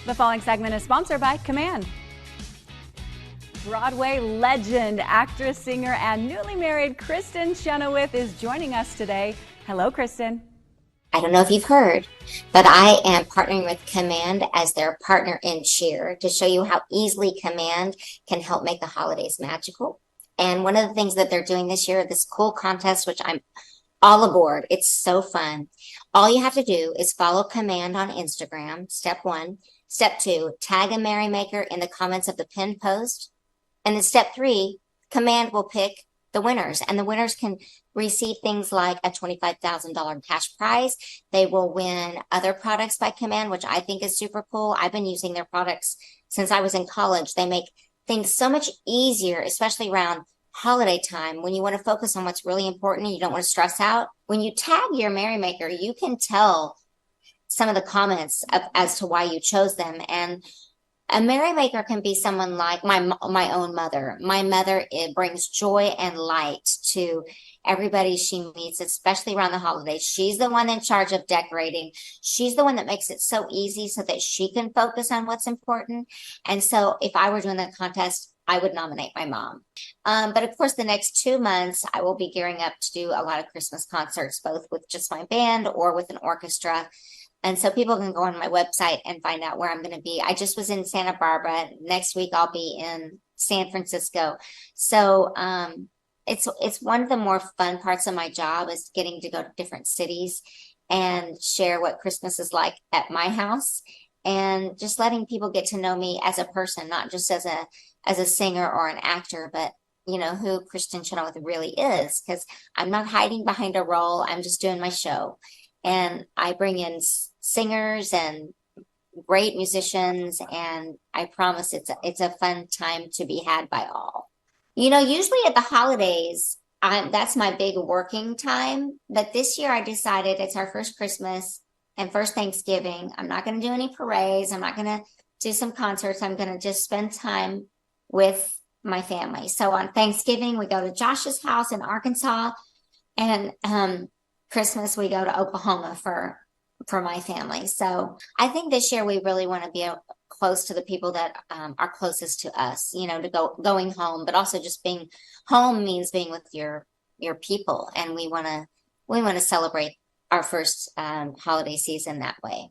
The following segment is sponsored by Command. Broadway legend, actress, singer, and newly married Kristin Chenoweth is joining us today. Hello, Kristin. I don't know if you've heard, but I am partnering with Command as their partner in cheer to show you how easily Command can help make the holidays magical. And one of the things that they're doing this year, this cool contest, which I'm all aboard. It's so fun. All you have to do is follow Command on Instagram, step 1. Step 2, tag a merrymaker in the comments of the pinned post. And then step 3, Command will pick the winners, and the winners can receive things like a $25,000 cash prize. They will win other products by Command, which I think is super cool. I've been using their products since I was in college. They make things so much easier, especially around holiday time when you want to focus on what's really important and you don't want to stress out. When you tag your merrymaker, you can tell some of the comments as to why you chose them. And a merrymaker can be someone like my own mother. My mother, it brings joy and light to everybody she meets, especially around the holidays. She's the one in charge of decorating. She's the one that makes it so easy so that she can focus on what's important. And so if I were doing the contest, I would nominate my mom. But of course, the next 2 months, I will be gearing up to do a lot of Christmas concerts, both with just my band or with an orchestra. And so people can go on my website and find out where I'm going to be. I just was in Santa Barbara. Next week, I'll be in San Francisco. So it's one of the more fun parts of my job is getting to go to different cities and share what Christmas is like at my house, and just letting people get to know me as a person, not just as a singer or an actor, but you know who Kristin Chenoweth really is, because I'm not hiding behind a role. I'm just doing my show. And I bring in singers and great musicians, and I promise it's a fun time to be had by all. You know, usually at the holidays, that's my big working time. But this year I decided it's our first Christmas and first Thanksgiving. I'm not going to do any parades. I'm not going to do some concerts. I'm going to just spend time with my family. So on Thanksgiving, we go to Josh's house in Arkansas, and Christmas, we go to Oklahoma for my family. So I think this year we really want to be close to the people that are closest to us, you know, to going home, but also just being home means being with your people. And we want to celebrate our first holiday season that way.